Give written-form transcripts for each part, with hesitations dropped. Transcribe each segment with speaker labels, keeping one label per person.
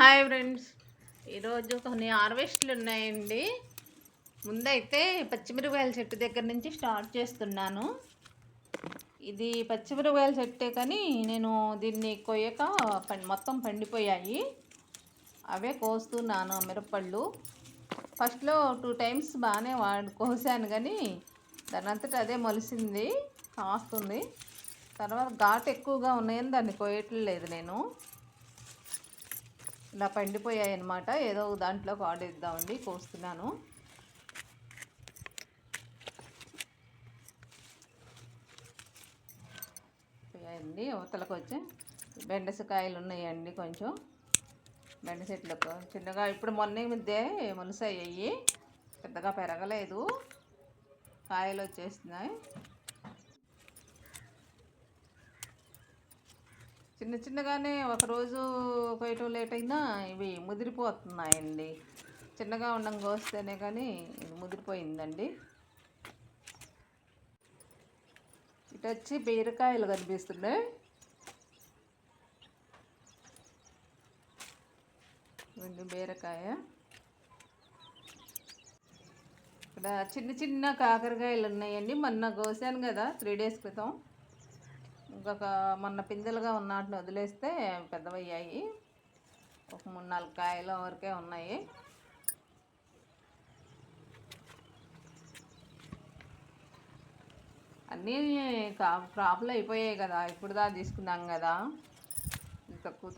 Speaker 1: Hi friends, ఈరోజు కొన్ని హార్వెస్ట్లు ఉన్నాయండి. ముందైతే పచ్చిమిరపకాయల చెట్టు దగ్గర నుంచి స్టార్ట్ చేస్తున్నాను. ఇది పచ్చిమిరపకాయల చెట్టే కానీ నేను దీన్ని కొయ్యక మొత్తం పండిపోయాయి. అవే కోస్తున్నాను మిరపళ్ళు. ఫస్ట్లో 2 టైమ్స్ బాగానే కోసాను కానీ దాని అంతటా అదే మొలిసింది, కాస్తుంది. తర్వాత ఘాటు ఎక్కువగా ఉన్నాయని దాన్ని కోయట్లేదు నేను. ఇలా పండిపోయాయి అన్నమాట. ఏదో దాంట్లో వాడేద్దామండి, కోస్తున్నాను. పోయాయండి. అవతలకు వచ్చి బెండసకాయలు ఉన్నాయండి. కొంచెం బెండ చెట్లకు చిన్నగా ఇప్పుడు మొన్న మధ్య మొలసాయి, పెద్దగా పెరగలేదు, కాయలు వచ్చేస్తున్నాయి. చిన్న చిన్నగానే ఒకరోజు కొయ్యటం లేట్ అయినా ఇవి ముదిరిపోతున్నాయండి. చిన్నగా ఉండం కోస్తేనే కానీ ఇది ముదిరిపోయిందండి. ఇటు వచ్చి బీరకాయలు కనిపిస్తున్నాయి. బీరకాయ, ఇక్కడ చిన్న చిన్న కాకరకాయలు ఉన్నాయండి. మొన్న కోసాను కదా 3 days క్రితం. ఇంకొక మొన్న పిందెలుగా ఉన్నట్లు వదిలేస్తే పెద్దవయ్యాయి. ఒక 3-4 కాయల వరకే ఉన్నాయి. అన్నీ క్రాప్లు అయిపోయాయి కదా, ఇప్పుడు దా తీసుకున్నాం కదా,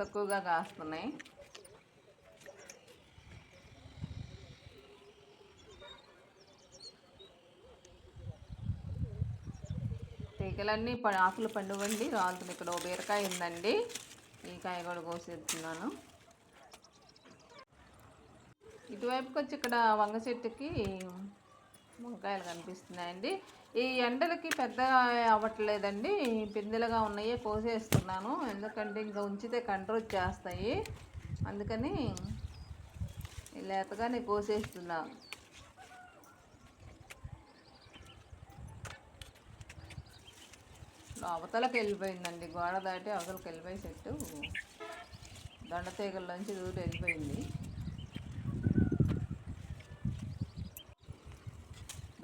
Speaker 1: తక్కువగా కాస్తున్నాయి. తీగలన్నీ ఆకులు పండువండి రాలుతుంది. ఇక్కడ బీరకాయ ఉందండి, ఈ కాయ కూడా కోసేస్తున్నాను. ఇటువైపుకి వచ్చి ఇక్కడ వంగ చెట్టుకి వంకాయలు కనిపిస్తున్నాయండి. ఈ ఎండలకి పెద్దగా అవ్వట్లేదండి, పిందెలుగా ఉన్నాయి, కోసేస్తున్నాను. ఎందుకంటే ఇంకా ఉంచితే కంట్రోల్ చేస్తాయి, అందుకని లేతగానే కోసేస్తున్నాను. అవతలకి వెళ్ళిపోయిందండి, గోడ దాటి అవతలకి వెళ్ళిపోయి చెట్టు దొండతీగల్లోంచి దూరం వెళ్ళిపోయింది.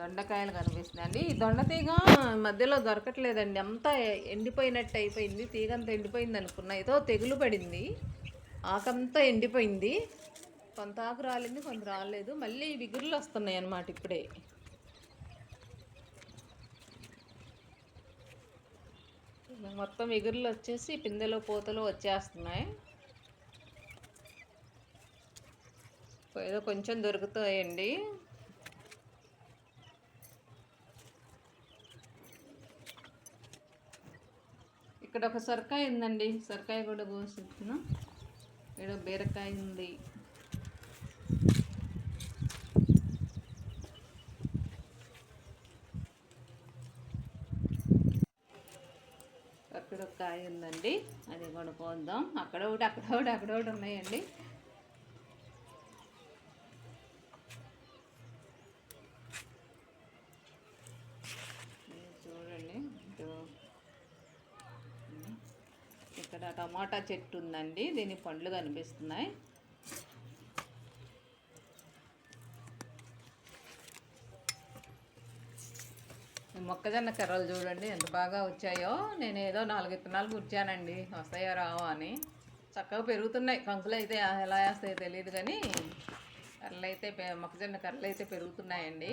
Speaker 1: దొండకాయలు కనిపిస్తున్నాయండి. ఈ దొండతీగ మధ్యలో దొరకట్లేదండి, అంతా ఎండిపోయినట్టు అయిపోయింది. తీగ అంతా ఎండిపోయింది అనుకున్నా, ఏదో తెగులు పడింది, ఆకంతా ఎండిపోయింది. కొంత ఆకు రాలింది, కొంత రాలేదు. మళ్ళీ విగురులు వస్తున్నాయి అన్నమాట. ఇప్పుడే మొత్తం ఎగురులు వచ్చేసి పిందెలో పూతలు వచ్చేస్తున్నాయి. ఏదో కొంచెం దొరుకుతాయండి. ఇక్కడ ఒక సొరకాయ ఉందండి, సొరకాయ కూడా కోసిస్తున్నా. ఇక్కడ బీరకాయ ఉంది. అక్కడ ఒక కాయ ఉందండి, అది కొనుక్కోద్దాం. అక్కడ ఒకటి ఉన్నాయండి. చూడండి, ఇక్కడ టమాటా చెట్టు ఉందండి, దీని పండ్లు కనిపిస్తున్నాయి. మొక్కజొన్న కర్రలు చూడండి ఎంత బాగా వచ్చాయో. నేను ఏదో 4 విత్తనాలు గుర్చానండి, వస్తాయో రావో అని. చక్కగా పెరుగుతున్నాయి. కంకులు అయితే ఎలా వేస్తాయో తెలియదు కానీ కర్రలు అయితే, మొక్కజొన్న కర్రలు అయితే పెరుగుతున్నాయండి.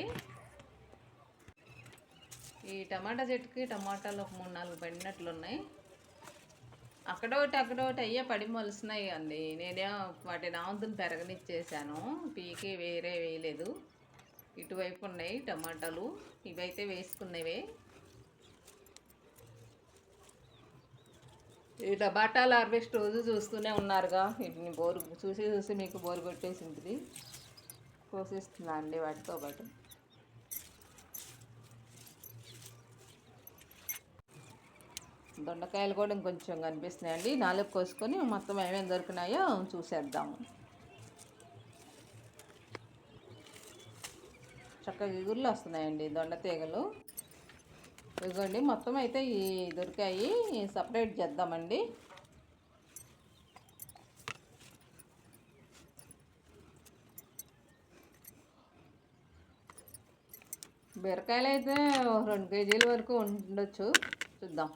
Speaker 1: ఈ టమాటా చెట్టుకి టమాటాలు ఒక 3-4 పడినట్లు ఉన్నాయి. అక్కడొకటి అయ్యే పడి మొలుస్తున్నాయి అండి. నేనే వాటి నావంతుని పెరగనిచ్చేసాను, పీకి వేరే వేయలేదు. ఇటువైపు ఉన్నాయి టమాటాలు, ఇవైతే వేసుకునేవే. ఈ టమాటాలు హార్వెస్ట్ రోజు చూస్తూనే ఉన్నారుగా, వీటిని బోరు చూసి మీకు బోరు కొట్టేసి ఉంటుంది. కోసిస్తున్నా అండి వాటితో పాటు. దొండకాయలు కూడా ఇంకొంచెం కనిపిస్తున్నాయండి. 4 కోసుకొని మొత్తం ఏమేమి దొరికినాయో చూసేద్దాము. చక్కగా ఎగురులు వస్తున్నాయండి దొండతీగలు. ఇదిగోండి, మొత్తం అయితే ఈ దొరికాయి, సపరేట్ చేద్దామండి. బీరకాయలు అయితే 2 కేజీల వరకు ఉండొచ్చు, చూద్దాం.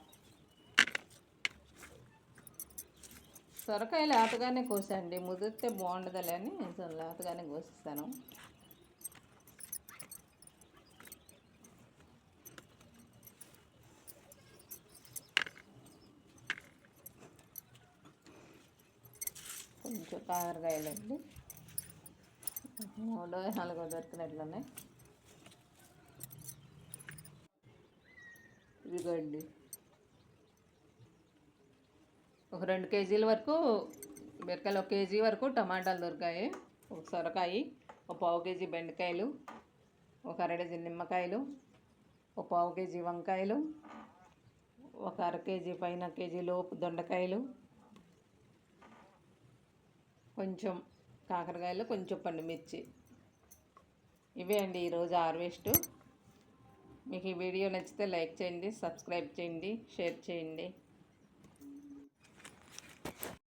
Speaker 1: సొరకాయ లేతగానే కోసండి, ముదిరితే బాగుండదులే అని లేతగానే కోసిస్తాను. కొంచెం కాకరకాయలండి, 3-4 దొరికినట్లున్నాయి. ఇదిగోండి, ఒక 2 కేజీల వరకు బీరకాయలు, 1 కేజీ వరకు టమాటాలు దొరికాయి, ఒక సొరకాయ, ఒక 1/2 కేజీ బెండకాయలు, ఒక 1/2 డజన్ నిమ్మకాయలు, ఒక 1/2 కేజీ వంకాయలు, ఒక 1/2 కేజీ పైన కేజీ లోపు దొండకాయలు, కొంచెం కాకరకాయలు, కొంచెం పండుమిర్చి. ఇవే అండి ఈరోజు హార్వెస్ట్. మీకు ఈ వీడియో నచ్చితే లైక్ చేయండి, సబ్స్క్రైబ్ చేయండి, షేర్ చేయండి.